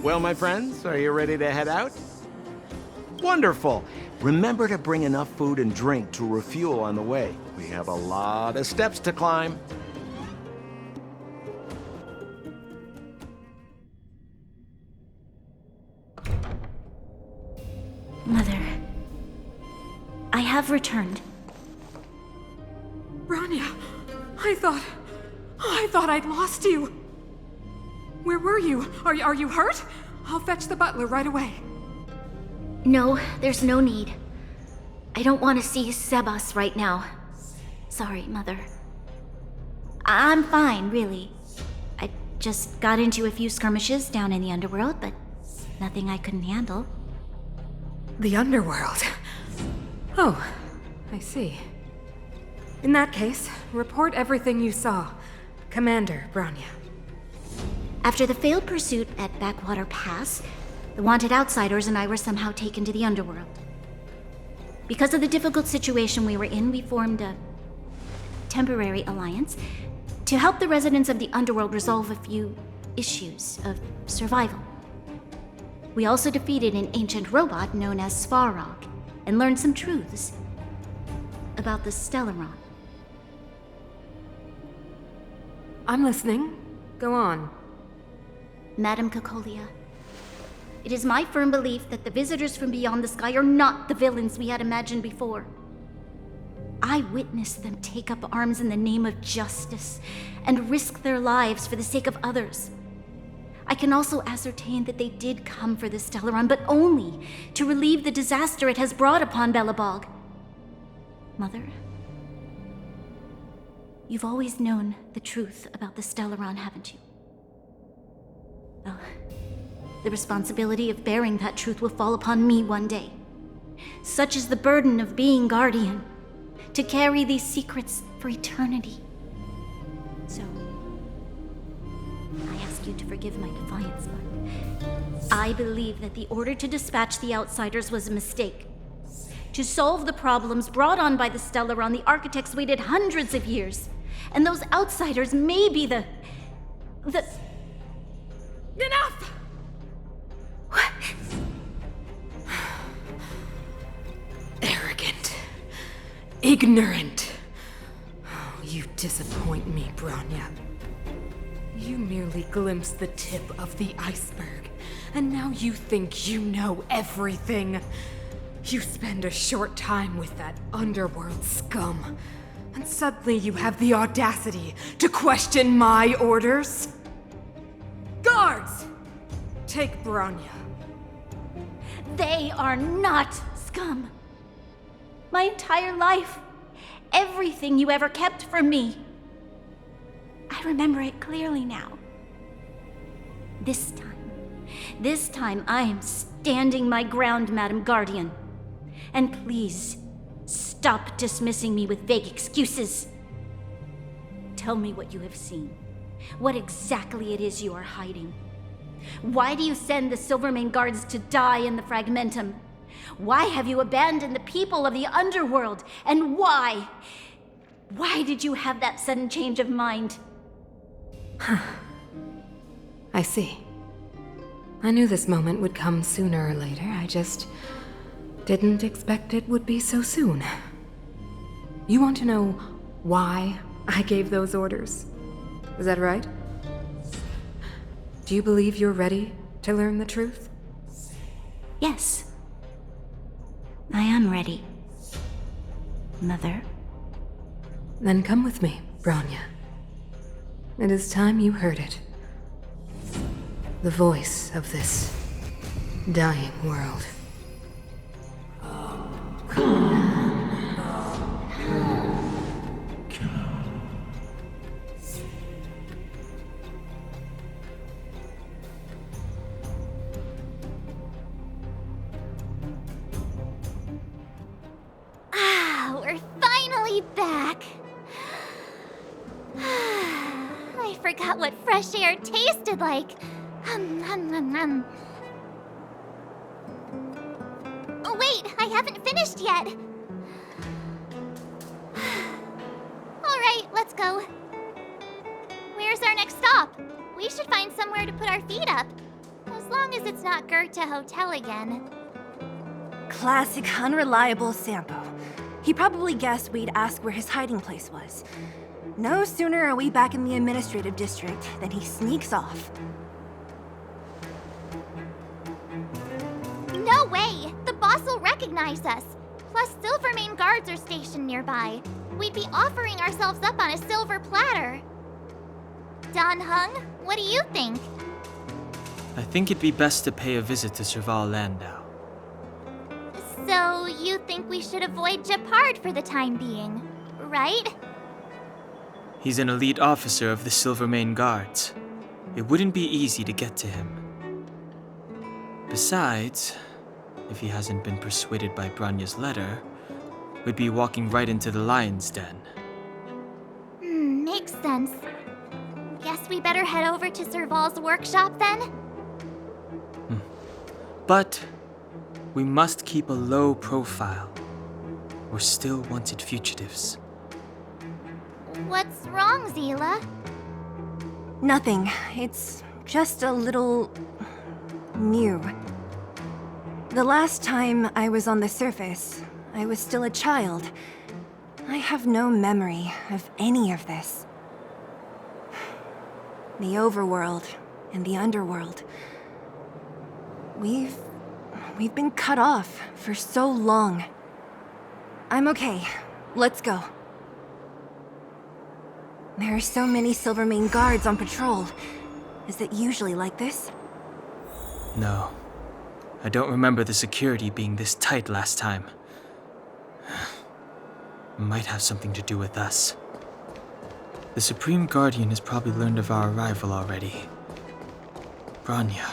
Well, my friends, are you ready to head out? Wonderful. Remember to bring enough food and drink to refuel on the way. We have a lot of steps to climb. Mother, I have returned. Bronya, I thought I'd lost you. Where were you? Are you hurt? I'll fetch the butler right away. No, there's no need. I don't want to see Sebas right now. Sorry, Mother. I'm fine, really. I just got into a few skirmishes down in the underworld, but nothing I couldn't handle. The underworld? Oh, I see. In that case, report everything you saw. Commander Bronya. After the failed pursuit at Backwater Pass, the wanted outsiders and I were somehow taken to the underworld. Because of the difficult situation we were in, we formed a temporary alliance to help the residents of the underworld resolve a few issues of survival. We also defeated an ancient robot known as Svarog and learned some truths about the Stellaron. I'm listening. Go on. Madam Kokolia, it is my firm belief that the visitors from beyond the sky are not the villains we had imagined before. I witnessed them take up arms in the name of justice and risk their lives for the sake of others. I can also ascertain that they did come for the Stellaron, but only to relieve the disaster it has brought upon Belobog. Mother, you've always known the truth about the Stellaron, haven't you? Well, the responsibility of bearing that truth will fall upon me one day. Such is the burden of being Guardian, to carry these secrets for eternity. So, I ask you to forgive my defiance, but I believe that the order to dispatch the outsiders was a mistake. To solve the problems brought on by the Stellaron, the architects waited hundreds of years. And those outsiders may be the... Enough! What? Arrogant. Ignorant. Oh, you disappoint me, Bronya. You merely glimpsed the tip of the iceberg, and now you think you know everything. You spend a short time with that underworld scum, and suddenly you have the audacity to question my orders? Guards! Take Bronya. They are not scum. My entire life, everything you ever kept from me. I remember it clearly now. This time I am standing my ground, Madam Guardian. And please, stop dismissing me with vague excuses. Tell me what you have seen. What exactly it is you are hiding. Why do you send the Silvermane guards to die in the Fragmentum? Why have you abandoned the people of the underworld? And why? Why did you have that sudden change of mind? I see. I knew this moment would come sooner or later. I just didn't expect it would be so soon. You want to know why I gave those orders? Is that right? Do you believe you're ready to learn the truth? Yes. I am ready. Mother. Then come with me, Bronya. It is time you heard it. The voice of this dying world. We're finally back. I forgot what fresh air tasted like. Oh wait, I haven't finished yet. All right, let's go. Where's our next stop? We should find somewhere to put our feet up. As long as it's not Goethe Hotel again. Classic unreliable Sampo. He probably guessed we'd ask where his hiding place was. No sooner are we back in the administrative district than he sneaks off. No way! The boss will recognize us. Plus, Silvermane guards are stationed nearby. We'd be offering ourselves up on a silver platter. Don Hung, what do you think? I think it'd be best to pay a visit to Serval Landau. So, you think we should avoid Japard for the time being, right? He's an elite officer of the Silvermane Guards. It wouldn't be easy to get to him. Besides, if he hasn't been persuaded by Branya's letter, we'd be walking right into the lion's den. Makes sense. Guess we better head over to Serval's workshop then? But we must keep a low profile. We're still wanted fugitives. What's wrong, Zila? Nothing. It's just a little... new. The last time I was on the surface, I was still a child. I have no memory of any of this. The overworld and the underworld. We've been cut off for so long. I'm okay. Let's go. There are so many Silvermane guards on patrol. Is it usually like this? No. I don't remember the security being this tight last time. Might have something to do with us. The Supreme Guardian has probably learned of our arrival already. Branya.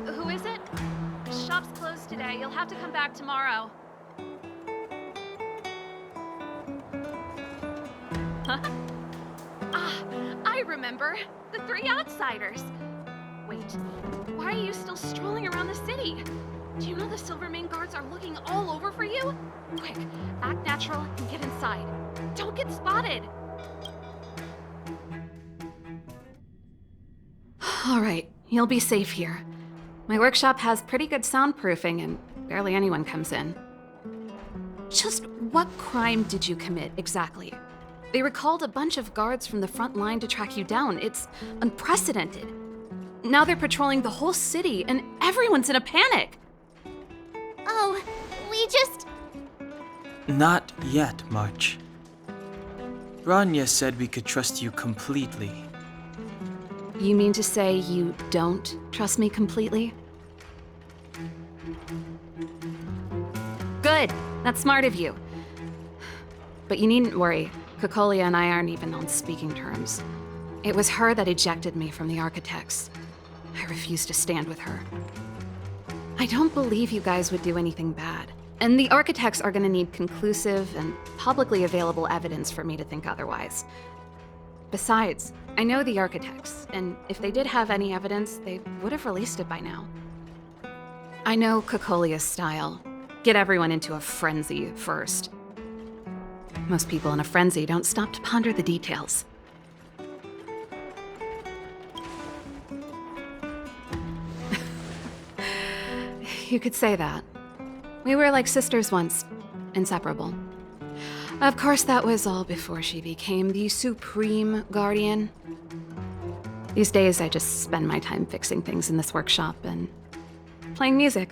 Who is it? The shop's closed today. You'll have to come back tomorrow. Huh? Ah, I remember. The three outsiders. Wait, why are you still strolling around the city? Do you know the Silvermane guards are looking all over for you? Quick, act natural and get inside. Don't get spotted. All right, you'll be safe here. My workshop has pretty good soundproofing and barely anyone comes in. Just what crime did you commit exactly? They recalled a bunch of guards from the front line to track you down. It's unprecedented. Now they're patrolling the whole city and everyone's in a panic. Oh, we just... Not yet, March. Branya said we could trust you completely. You mean to say you don't trust me completely? Good. That's smart of you. But you needn't worry. Kokolia and I aren't even on speaking terms. It was her that ejected me from the Architects. I refuse to stand with her. I don't believe you guys would do anything bad. And the Architects are gonna need conclusive and publicly available evidence for me to think otherwise. Besides, I know the Architects, and if they did have any evidence, they would have released it by now. I know Kokolia's style. Get everyone into a frenzy first. Most people in a frenzy don't stop to ponder the details. You could say that. We were like sisters once, inseparable. Of course, that was all before she became the Supreme Guardian. These days, I just spend my time fixing things in this workshop and playing music.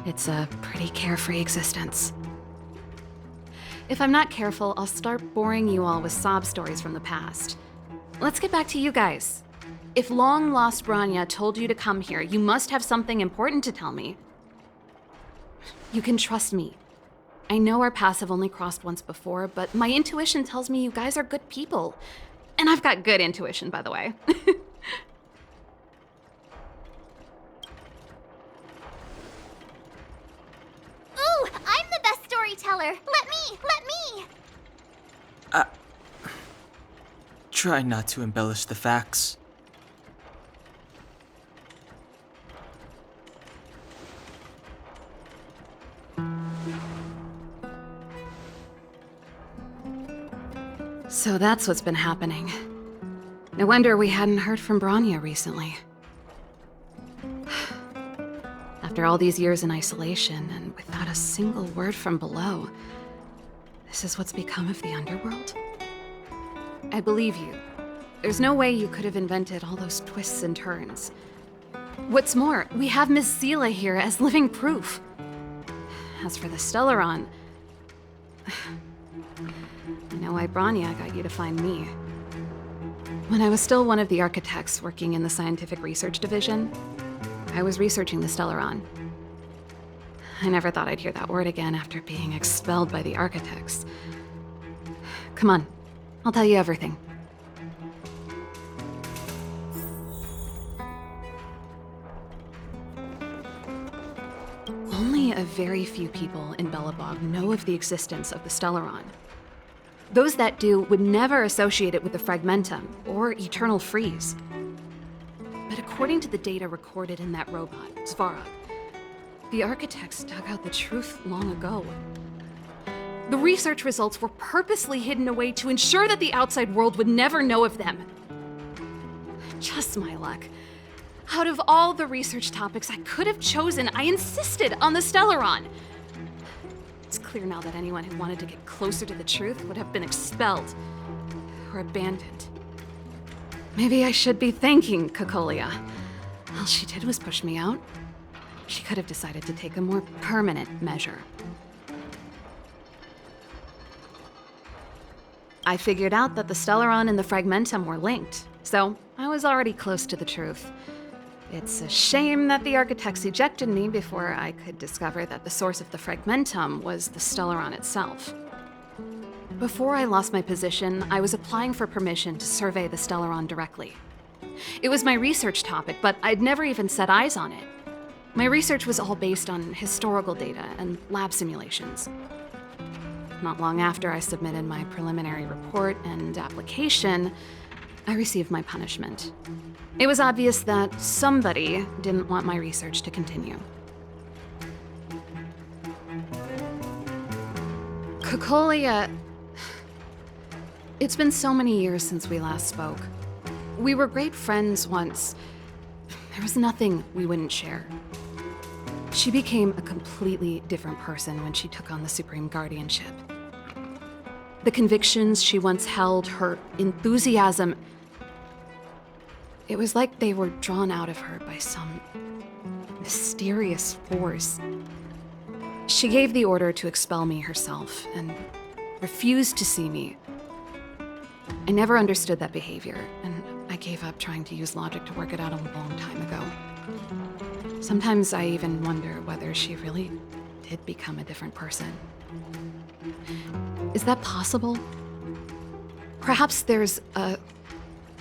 It's a pretty carefree existence. If I'm not careful, I'll start boring you all with sob stories from the past. Let's get back to you guys. If long-lost Branya told you to come here, you must have something important to tell me. You can trust me. I know our paths have only crossed once before, but my intuition tells me you guys are good people. And I've got good intuition, by the way. Ooh, I'm the best storyteller! Let me! Try not to embellish the facts. So that's what's been happening. No wonder we hadn't heard from Bronya recently. After all these years in isolation and without a single word from below, this is what's become of the underworld? I believe you. There's no way you could have invented all those twists and turns. What's more, we have Miss Seela here as living proof. As for the Stellaron, I know why Bronya got you to find me. When I was still one of the architects working in the scientific research division, I was researching the Stellaron. I never thought I'd hear that word again after being expelled by the architects. Come on, I'll tell you everything. Only a very few people in Belobog know of the existence of the Stellaron. Those that do would never associate it with the Fragmentum or Eternal Freeze. But according to the data recorded in that robot, Svarog, the architects dug out the truth long ago. The research results were purposely hidden away to ensure that the outside world would never know of them. Just my luck. Out of all the research topics I could have chosen, I insisted on the Stellaron. It's clear now that anyone who wanted to get closer to the truth would have been expelled or abandoned. Maybe I should be thanking Cocolia. All she did was push me out. She could have decided to take a more permanent measure. I figured out that the Stellaron and the Fragmentum were linked, so I was already close to the truth. It's a shame that the architects ejected me before I could discover that the source of the Fragmentum was the Stellaron itself. Before I lost my position, I was applying for permission to survey the Stellaron directly. It was my research topic, but I'd never even set eyes on it. My research was all based on historical data and lab simulations. Not long after I submitted my preliminary report and application, I received my punishment. It was obvious that somebody didn't want my research to continue. Cocolia... It's been so many years since we last spoke. We were great friends once. There was nothing we wouldn't share. She became a completely different person when she took on the Supreme Guardianship. The convictions she once held, her enthusiasm, it was like they were drawn out of her by some mysterious force. She gave the order to expel me herself and refused to see me. I never understood that behavior, and I gave up trying to use logic to work it out a long time ago. Sometimes I even wonder whether she really did become a different person. Is that possible? Perhaps there's a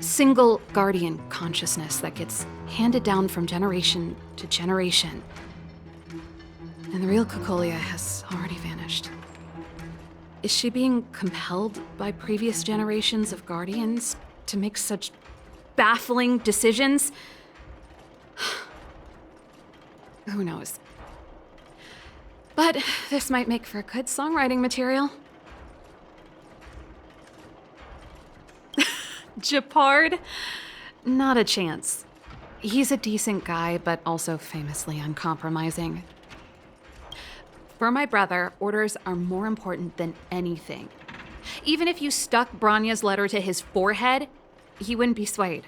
single guardian consciousness that gets handed down from generation to generation, and the real Cocolia has already vanished. Is she being compelled by previous generations of guardians to make such baffling decisions? Who knows? But this might make for good songwriting material. Japard? Not a chance. He's a decent guy, but also famously uncompromising. For my brother, orders are more important than anything. Even if you stuck Bronya's letter to his forehead, he wouldn't be swayed.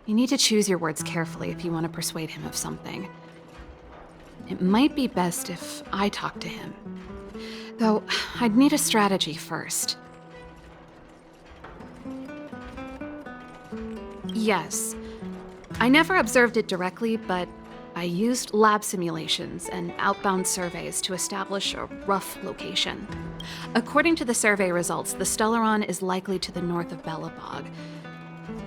You need to choose your words carefully if you want to persuade him of something. It might be best if I talk to him. Though, I'd need a strategy first. Yes. I never observed it directly, but I used lab simulations and outbound surveys to establish a rough location. According to the survey results, the Stellaron is likely to the north of Belobog,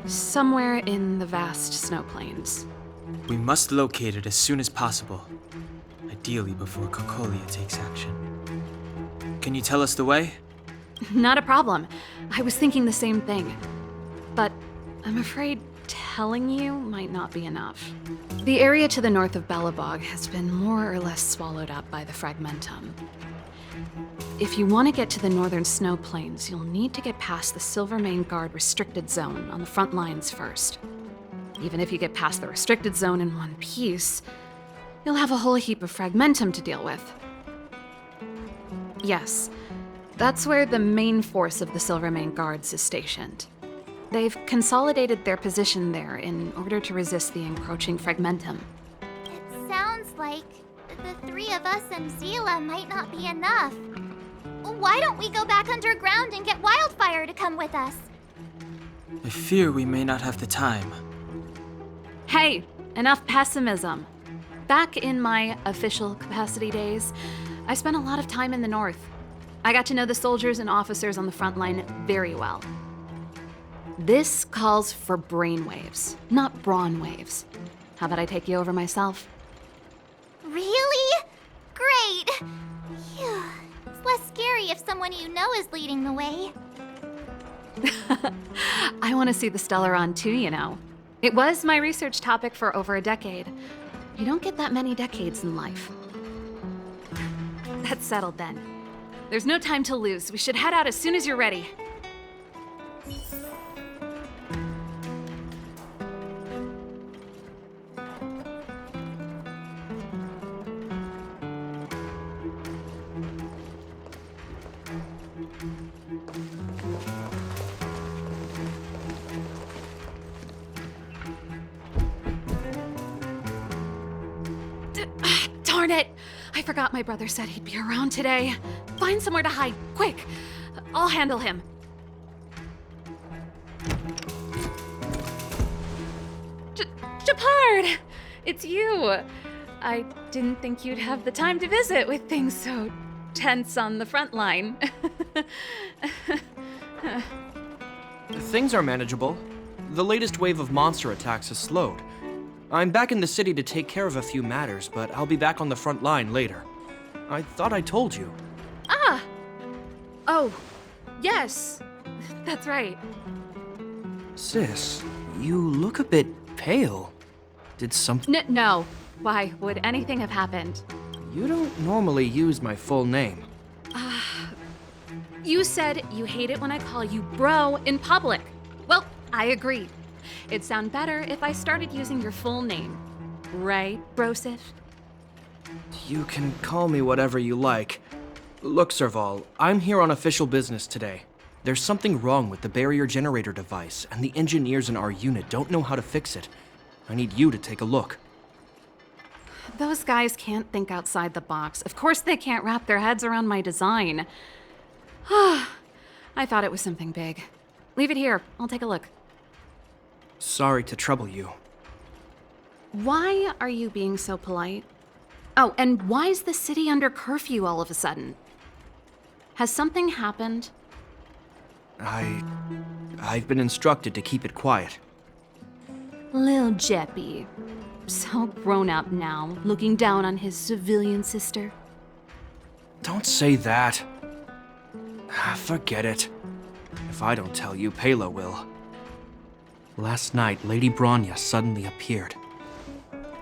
somewhere in the vast snow plains. We must locate it as soon as possible, ideally before Cocolia takes action. Can you tell us the way? Not a problem. I was thinking the same thing. But I'm afraid telling you might not be enough. The area to the north of Belobog has been more or less swallowed up by the Fragmentum. If you want to get to the northern snow plains, you'll need to get past the Silvermane Guard restricted zone on the front lines first. Even if you get past the restricted zone in one piece, you'll have a whole heap of fragmentum to deal with. Yes, that's where the main force of the Silvermane Guards is stationed. They've consolidated their position there in order to resist the encroaching fragmentum. It sounds like the three of us and Zila might not be enough. Why don't we go back underground and get Wildfire to come with us? I fear we may not have the time. Hey, enough pessimism. Back in my official capacity days, I spent a lot of time in the north. I got to know the soldiers and officers on the front line very well. This calls for brainwaves, not brawn waves. How about I take you over myself? Really? Great! Phew. It's less scary if someone you know is leading the way. I want to see the Stellaron too, you know. It was my research topic for over a decade. You don't get that many decades in life. That's settled then. There's no time to lose. We should head out as soon as you're ready. Darn it! I forgot my brother said he'd be around today. Find somewhere to hide, quick! I'll handle him. Shepard! It's you! I didn't think you'd have the time to visit with things so tense on the front line. Things are manageable. The latest wave of monster attacks has slowed. I'm back in the city to take care of a few matters, but I'll be back on the front line later. I thought I told you. Ah! Oh, yes. That's right. Sis, you look a bit pale. Did something... No. Why would anything have happened? You don't normally use my full name. You said you hate it when I call you bro in public. Well, I agree. It'd sound better if I started using your full name. Right, Brosif? You can call me whatever you like. Look, Serval, I'm here on official business today. There's something wrong with the barrier generator device, and the engineers in our unit don't know how to fix it. I need you to take a look. Those guys can't think outside the box. Of course they can't wrap their heads around my design. I thought it was something big. Leave it here. I'll take a look. Sorry to trouble you. Why are you being so polite? Oh, and why is the city under curfew all of a sudden? Has something happened? I've been instructed to keep it quiet. Lil Jeppy. So grown up now, looking down on his civilian sister. Don't say that. Forget it. If I don't tell you, Pela will. Last night, Lady Bronya suddenly appeared.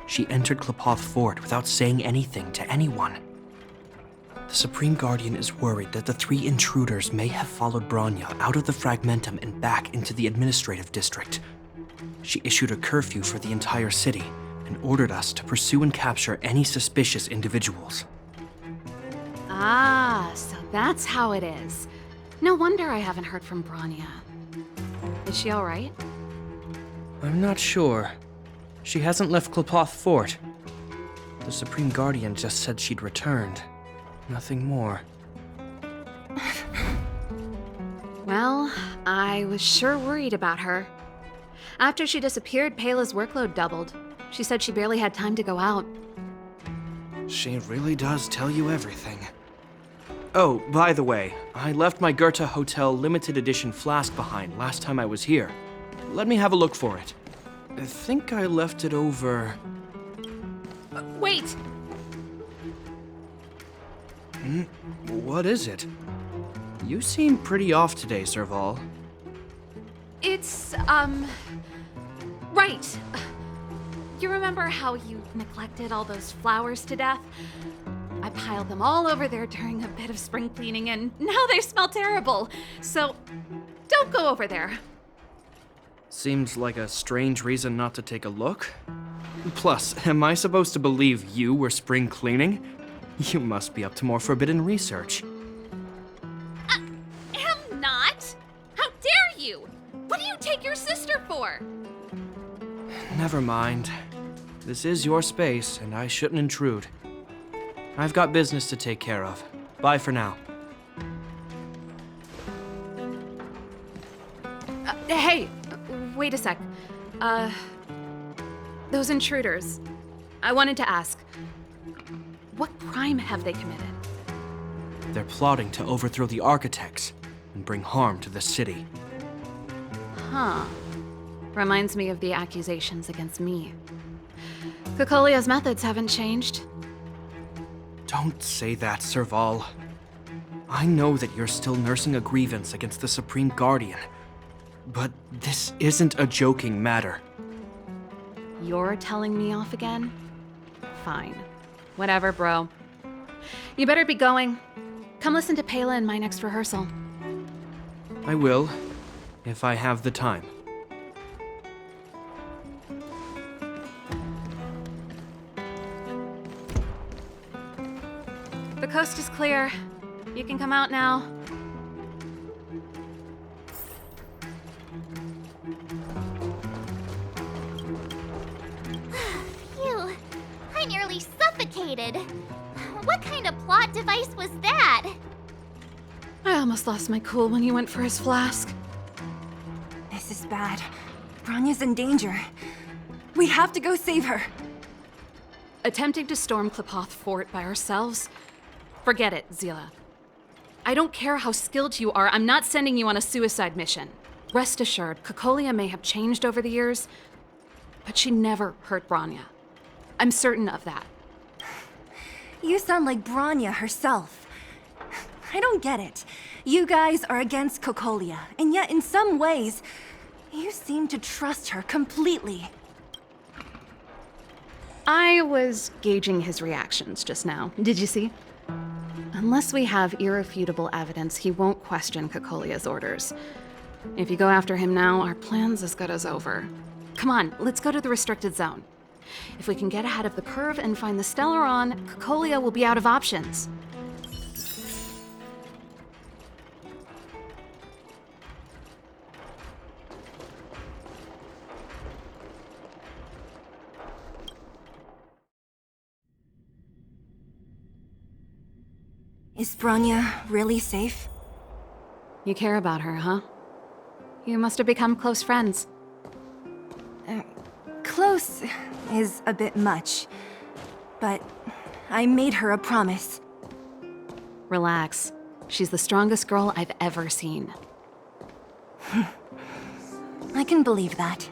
She entered Klepoth Fort without saying anything to anyone. The Supreme Guardian is worried that the 3 intruders may have followed Bronya out of the Fragmentum and back into the administrative district. She issued a curfew for the entire city and ordered us to pursue and capture any suspicious individuals. Ah, so that's how it is. No wonder I haven't heard from Bronya. Is she all right? I'm not sure. She hasn't left Klepoth Fort. The Supreme Guardian just said she'd returned. Nothing more. Well, I was sure worried about her. After she disappeared, Pela's workload doubled. She said she barely had time to go out. She really does tell you everything. Oh, by the way, I left my Goethe Hotel limited edition flask behind last time I was here. Let me have a look for it. I think I left it over... Wait! What is it? You seem pretty off today, Serval. It's, right. You remember how you neglected all those flowers to death? I piled them all over there during a bit of spring cleaning, and now they smell terrible. So, don't go over there. Seems like a strange reason not to take a look. Plus, am I supposed to believe you were spring cleaning? You must be up to more forbidden research. Am not! How dare you! What do you take your sister for? Never mind. This is your space, and I shouldn't intrude. I've got business to take care of. Bye for now. Hey, wait a sec. Those intruders. I wanted to ask, what crime have they committed? They're plotting to overthrow the architects and bring harm to the city. Huh. Reminds me of the accusations against me. Cocolia's methods haven't changed. Don't say that, Serval. I know that you're still nursing a grievance against the Supreme Guardian, but this isn't a joking matter. You're telling me off again? Fine. Whatever, bro. You better be going. Come listen to Pela in my next rehearsal. I will, if I have the time. The coast is clear. You can come out now. Phew, I nearly suffocated. What kind of plot device was that? I almost lost my cool when he went for his flask. This is bad. Bronya's in danger. We have to go save her. Attempting to storm Klipoth Fort by ourselves? Forget it, Zila. I don't care how skilled you are, I'm not sending you on a suicide mission. Rest assured, Cocolia may have changed over the years, but she never hurt Bronya. I'm certain of that. You sound like Bronya herself. I don't get it. You guys are against Cocolia, and yet in some ways, you seem to trust her completely. I was gauging his reactions just now. Did you see? Unless we have irrefutable evidence, he won't question Cocolia's orders. If you go after him now, our plan's as good as over. Come on, let's go to the restricted zone. If we can get ahead of the curve and find the Stellaron, Cocolia will be out of options. Is Bronya really safe? You care about her, huh? You must have become close friends. Close is a bit much, but I made her a promise. Relax. She's the strongest girl I've ever seen. I can believe that.